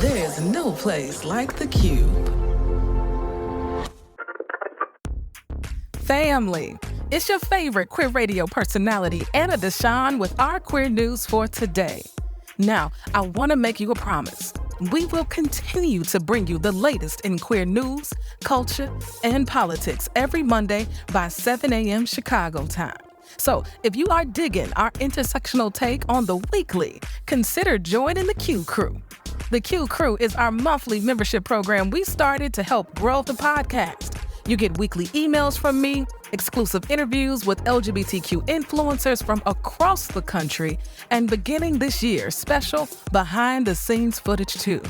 There's no place like the Cube. Family, it's your favorite queer radio personality, Aina Deshawn, with our queer news for today. Now, I want to make you a promise. We will continue to bring you the latest in queer news, culture, and politics every Monday by 7 a.m. Chicago time. So if you are digging our intersectional take on the weekly, consider joining the Q Crew. The Q Crew is our monthly membership program we started to help grow the podcast. You get weekly emails from me, exclusive interviews with LGBTQ influencers from across the country, and beginning this year, special behind-the-scenes footage too.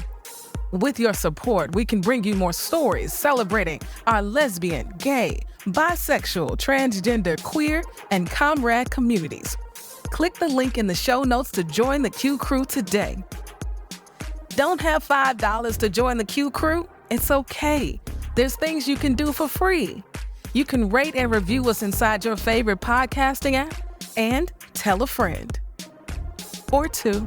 With your support, we can bring you more stories celebrating our lesbian, gay, bisexual, transgender, queer, and comrade communities. Click the link in the show notes to join the Q Crew today. Don't have $5 to join the Q Crew? It's okay. There's things you can do for free. You can rate and review us inside your favorite podcasting app and tell a friend. Or two.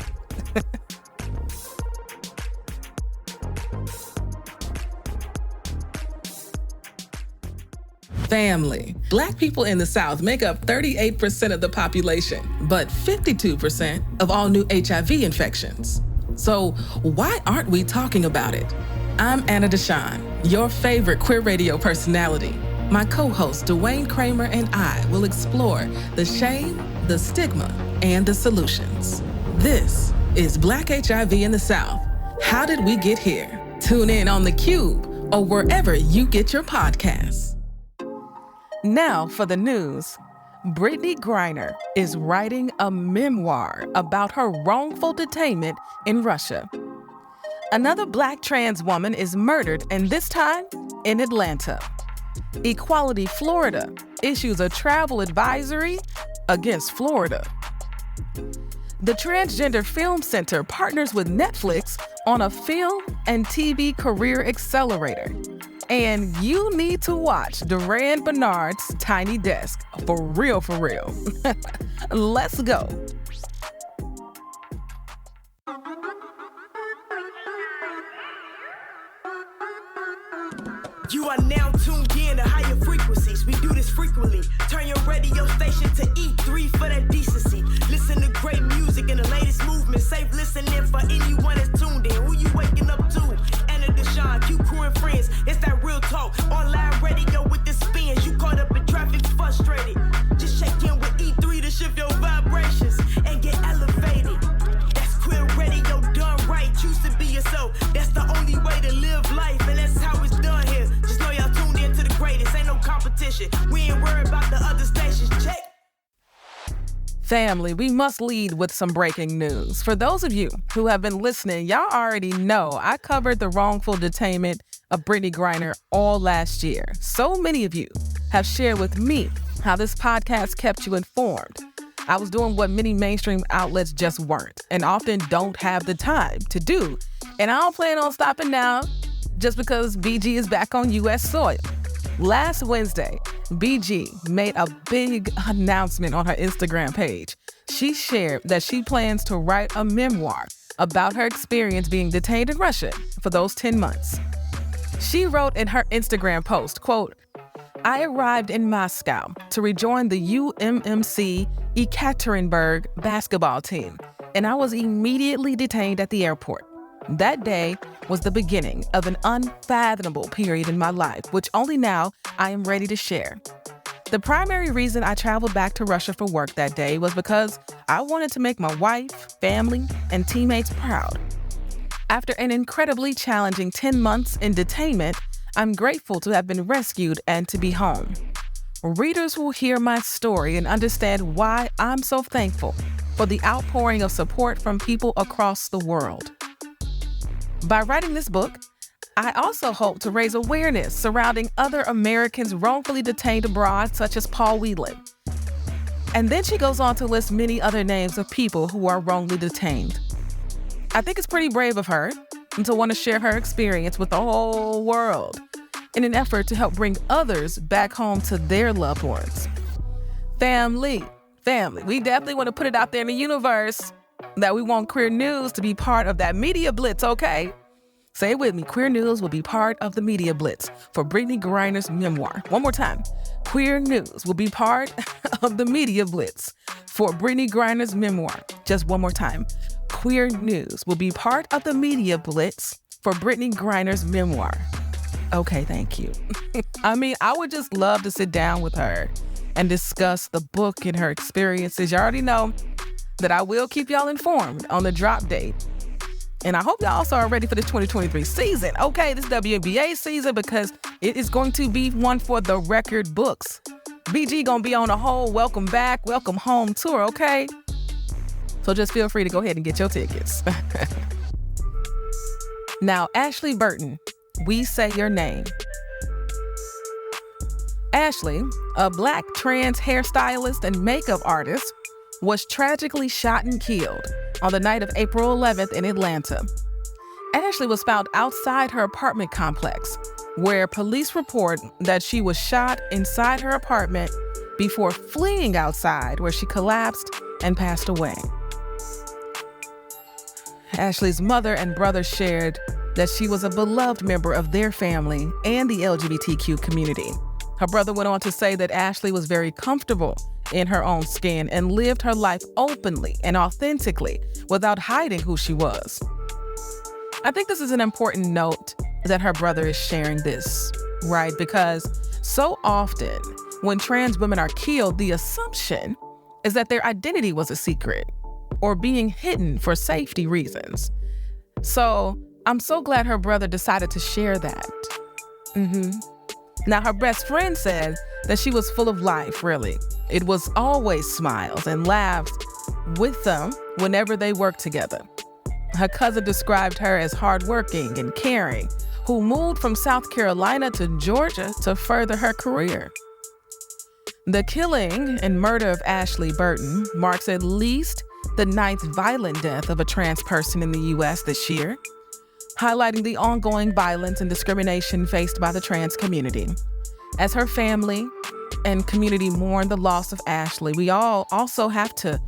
Family. Black people in the South make up 38% of the population, but 52% of all new HIV infections. So why aren't we talking about it? I'm Aina Deshawn, your favorite queer radio personality. My co-host Dwayne Kramer and I will explore the shame, the stigma, and the solutions. This is Black HIV in the South. How did we get here? Tune in on The Cube or wherever you get your podcasts. Now for the news. Brittney Griner is writing a memoir about her wrongful detainment in Russia. Another Black trans woman is murdered, and this time in Atlanta. Equality Florida issues a travel advisory against Florida. The Transgender Film Center partners with Netflix on a film and TV career accelerator. And you need to watch Durand Bernarr's Tiny Desk. For real, for real. Let's go. You are now tuned in to higher frequencies. We do this frequently. Turn your radio station to E3 for that decency. Listen to great music and the latest movement. Safe listening for anyone that's tuned in. Who you waking up to? Aina Deshawn, Q Crew and friends. It's that real talk. Online radio with the spins. You caught up in traffic, frustrated. Just check in with E3 to shift your vibrations and get elevated. That's queer radio done right. Choose to be yourself. That's the only way to live life, and that's how it's done here. Just know y'all tuned in to the greatest. Ain't no competition. We ain't worried about the other stations. Check. Family, we must lead with some breaking news. For those of you who have been listening, y'all already know I covered the wrongful detainment of Brittney Griner all last year. So many of you have shared with me how this podcast kept you informed. I was doing what many mainstream outlets just weren't and often don't have the time to do. And I don't plan on stopping now just because BG is back on U.S. soil. Last Wednesday, BG made a big announcement on her Instagram page. She shared that she plans to write a memoir about her experience being detained in Russia for those 10 months. She wrote in her Instagram post, quote, "I arrived in Moscow to rejoin the UMMC Ekaterinburg basketball team, and I was immediately detained at the airport. That day was the beginning of an unfathomable period in my life, which only now I am ready to share. The primary reason I traveled back to Russia for work that day was because I wanted to make my wife, family, and teammates proud. After an incredibly challenging 10 months in detainment, I'm grateful to have been rescued and to be home. Readers will hear my story and understand why I'm so thankful for the outpouring of support from people across the world. By writing this book, I also hope to raise awareness surrounding other Americans wrongfully detained abroad, such as Paul Whelan." And then she goes on to list many other names of people who are wrongly detained. I think it's pretty brave of her to want to share her experience with the whole world in an effort to help bring others back home to their loved ones. Family, we definitely want to put it out there in the universe that we want queer news to be part of that media blitz, okay? Say it with me. Queer news will be part of the media blitz for Brittney Griner's memoir. One more time. Queer news will be part of the media blitz for Brittney Griner's memoir. Just one more time. Queer news will be part of the media blitz for Brittney Griner's memoir. Okay, thank you. I mean, I would just love to sit down with her and discuss the book and her experiences. You already know that I will keep y'all informed on the drop date. And I hope y'all also are ready for the 2023 season. Okay, this WNBA season, because it is going to be one for the record books. BG gonna be on a whole welcome back, welcome home tour, okay? So just feel free to go ahead and get your tickets. Now, Ashley Burton, we say your name. Ashley, a Black trans hairstylist and makeup artist, was tragically shot and killed on the night of April 11th in Atlanta. Ashley was found outside her apartment complex, where police report that she was shot inside her apartment before fleeing outside, where she collapsed and passed away. Ashley's mother and brother shared that she was a beloved member of their family and the LGBTQ community. Her brother went on to say that Ashley was very comfortable in her own skin and lived her life openly and authentically without hiding who she was. I think this is an important note that her brother is sharing this, right? Because so often when trans women are killed, the assumption is that their identity was a secret or being hidden for safety reasons. So I'm so glad her brother decided to share that. Now, her best friend said that she was full of life, really. It was always smiles and laughs with them whenever they worked together. Her cousin described her as hardworking and caring, who moved from South Carolina to Georgia to further her career. The killing and murder of Ashley Burton marks at least the 9th violent death of a trans person in the U.S. this year, highlighting the ongoing violence and discrimination faced by the trans community. As her family and community mourn the loss of Ashley, we all also have to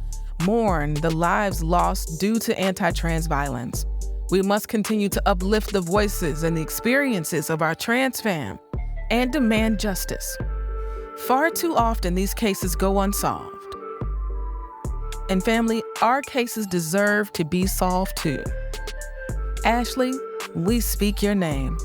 mourn the lives lost due to anti-trans violence. We must continue to uplift the voices and the experiences of our trans fam and demand justice. Far too often, these cases go unsolved. And family, our cases deserve to be solved too. Ashley, we speak your name.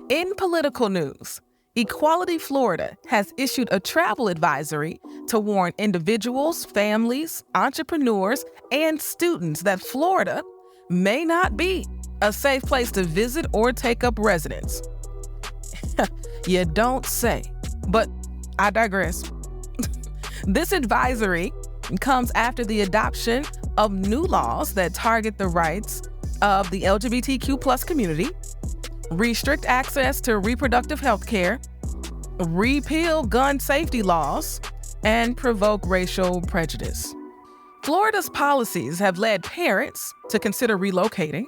In political news, Equality Florida has issued a travel advisory to warn individuals, families, entrepreneurs, and students that Florida may not be a safe place to visit or take up residence. You don't say, but I digress. This advisory comes after the adoption of new laws that target the rights of the LGBTQ+ community, restrict access to reproductive health care, repeal gun safety laws, and provoke racial prejudice. Florida's policies have led parents to consider relocating,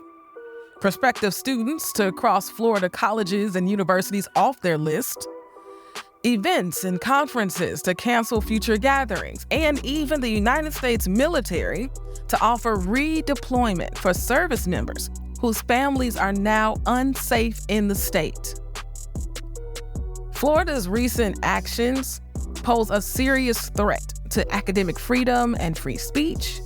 prospective students to cross Florida colleges and universities off their list, events and conferences to cancel future gatherings, and even the United States military to offer redeployment for service members whose families are now unsafe in the state. Florida's recent actions pose a serious threat to academic freedom and free speech.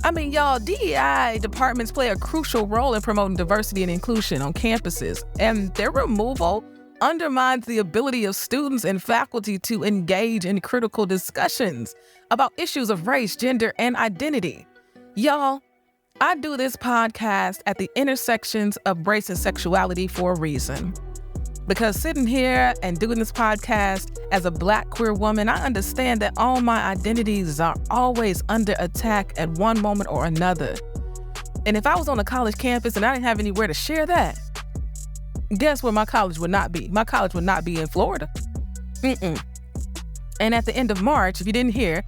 I mean, y'all, DEI departments play a crucial role in promoting diversity and inclusion on campuses, and their removal undermines the ability of students and faculty to engage in critical discussions about issues of race, gender, and identity. Y'all, I do this podcast at the intersections of race and sexuality for a reason. Because sitting here and doing this podcast as a Black queer woman, I understand that all my identities are always under attack at one moment or another. And if I was on a college campus and I didn't have anywhere to share that, guess where my college would not be? My college would not be in Florida. And at the end of March, if you didn't hear,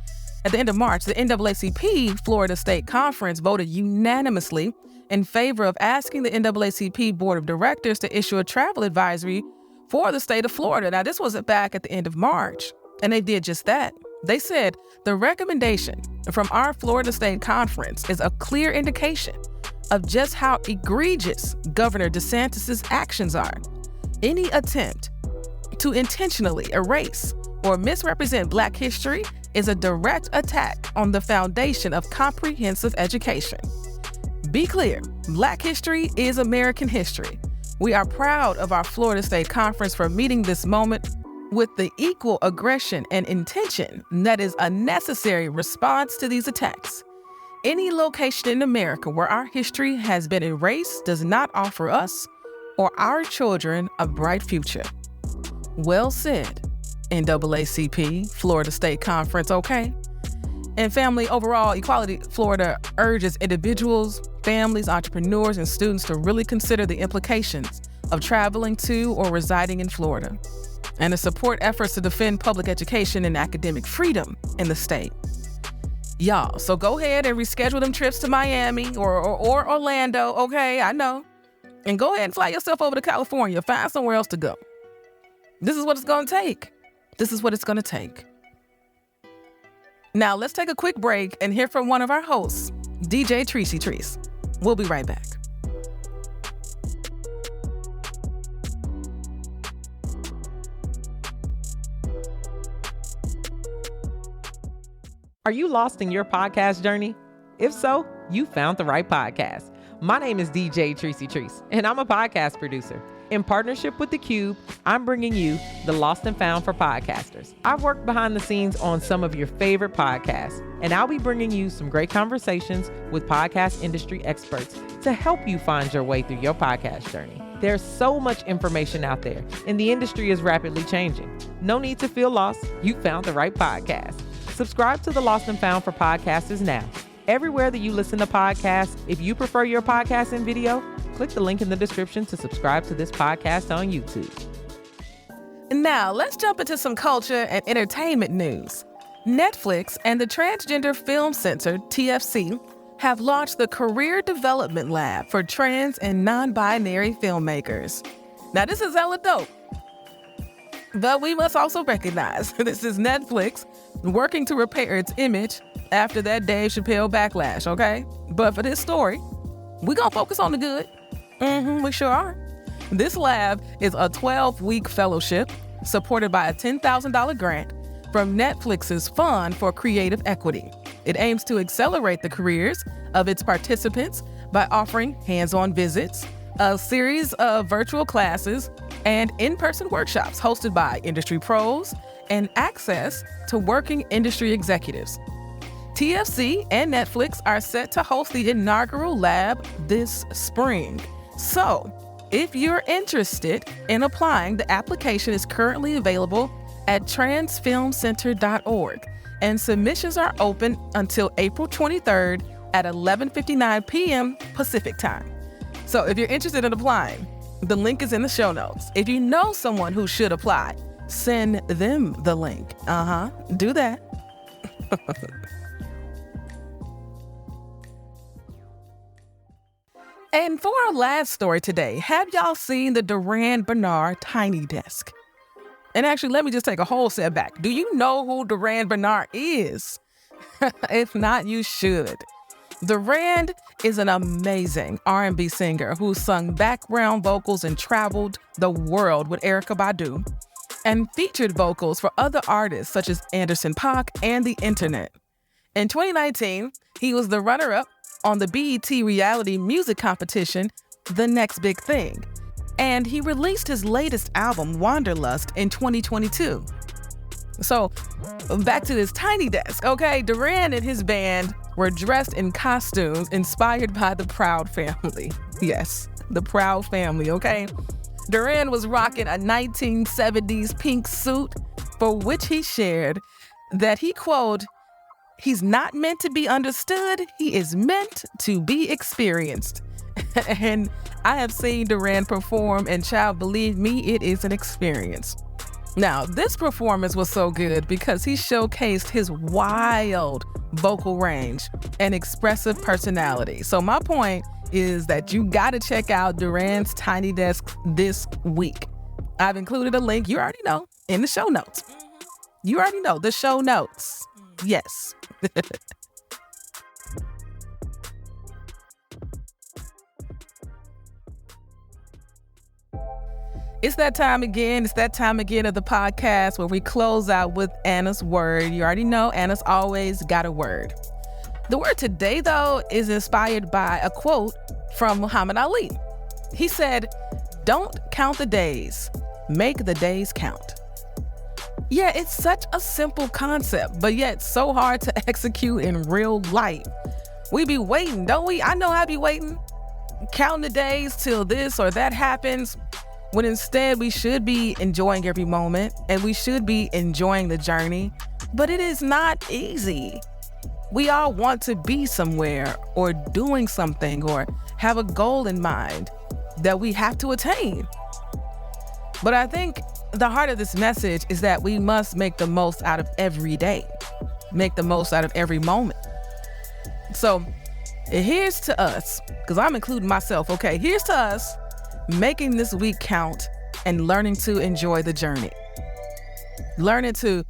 At the end of March, the NAACP Florida State Conference voted unanimously in favor of asking the NAACP Board of Directors to issue a travel advisory for the state of Florida. Now, this was back at the end of March, and they did just that. They said the recommendation from our Florida State Conference is a clear indication of just how egregious Governor DeSantis' actions are. Any attempt to intentionally erase or misrepresent Black history is a direct attack on the foundation of comprehensive education. Be clear, Black history is American history. We are proud of our Florida State Conference for meeting this moment with the equal aggression and intention that is a necessary response to these attacks. Any location in America where our history has been erased does not offer us or our children a bright future. Well said, NAACP, Florida State Conference, okay? And family, overall, Equality Florida urges individuals, families, entrepreneurs, and students to really consider the implications of traveling to or residing in Florida and to support efforts to defend public education and academic freedom in the state. Y'all, so go ahead and reschedule them trips to Miami or Orlando, okay? I know. And go ahead and fly yourself over to California. Find somewhere else to go. This is what it's going to take. This is what it's going to take. Now, let's take a quick break and hear from one of our hosts, DJ Treacy Treese. We'll be right back. Are you lost in your podcast journey? If so, you found the right podcast. My name is DJ Treacy Treese, and I'm a podcast producer. In partnership with theCUBE, I'm bringing you the Lost and Found for podcasters. I've worked behind the scenes on some of your favorite podcasts, and I'll be bringing you some great conversations with podcast industry experts to help you find your way through your podcast journey. There's so much information out there, and the industry is rapidly changing. No need to feel lost. You found the right podcast. Subscribe to the Lost and Found for podcasters now. Everywhere that you listen to podcasts, if you prefer your podcast in video, click the link in the description to subscribe to this podcast on YouTube. Now, let's jump into some culture and entertainment news. Netflix and the Transgender Film Center, TFC, have launched the Career Development Lab for trans and non-binary filmmakers. Now, this is hella dope. But we must also recognize this is Netflix working to repair its image after that Dave Chappelle backlash, okay? But for this story, we're gonna focus on the good. We sure are. This lab is a 12-week fellowship supported by a $10,000 grant from Netflix's Fund for Creative Equity. It aims to accelerate the careers of its participants by offering hands-on visits, a series of virtual classes, and in-person workshops hosted by industry pros and access to working industry executives. TFC and Netflix are set to host the inaugural lab this spring. So, if you're interested in applying, the application is currently available at transfilmcenter.org, and submissions are open until April 23rd at 11:59 p.m. Pacific time. So if you're interested in applying, the link is in the show notes. If you know someone who should apply, send them the link. Do that. And for our last story today, have y'all seen the Durand Bernarr Tiny Desk? And actually, let me just take a whole step back. Do you know who Durand Bernarr is? If not, you should. Durand is an amazing R&B singer who sung background vocals and traveled the world with Erykah Badu and featured vocals for other artists such as Anderson .Paak and The Internet. In 2019, he was the runner-up on the BET reality music competition, The Next Big Thing, and he released his latest album, Wanderlust, in 2022. So, back to this Tiny Desk, okay? Durand and his band were dressed in costumes inspired by the Proud Family. Yes, the Proud Family, okay? Durand was rocking a 1970s pink suit for which he shared that he, quote, "He's not meant to be understood, he is meant to be experienced." And I have seen Durand perform, and child, believe me, it is an experience. Now, this performance was so good because he showcased his wild vocal range and expressive personality. So my point is that you got to check out Durand's Tiny Desk this week. I've included a link, you already know, in the show notes. You already know the show notes. Yes. It's that time again. It's that time again of the podcast where we close out with Aina's word. You already know Aina's always got a word. The word today, though, is inspired by a quote from Muhammad Ali. He said, "Don't count the days, make the days count." Yeah, it's such a simple concept, but yet so hard to execute in real life. We be waiting, don't we? I know I be waiting, counting the days till this or that happens, when instead we should be enjoying every moment and we should be enjoying the journey, but it is not easy. We all want to be somewhere or doing something or have a goal in mind that we have to attain. But I think the heart of this message is that we must make the most out of every day, make the most out of every moment. So here's to us, because I'm including myself, okay? Here's to us making this week count and learning to enjoy the journey. Learning to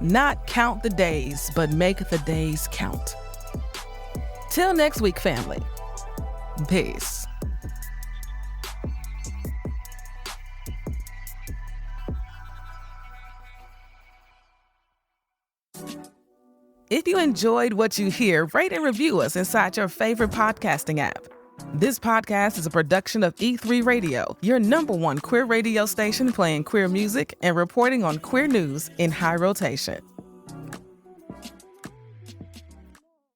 not count the days, but make the days count. Till next week, family. Peace. If you enjoyed what you hear, rate and review us inside your favorite podcasting app. This podcast is a production of E3 Radio, your #1 queer radio station playing queer music and reporting on queer news in high rotation.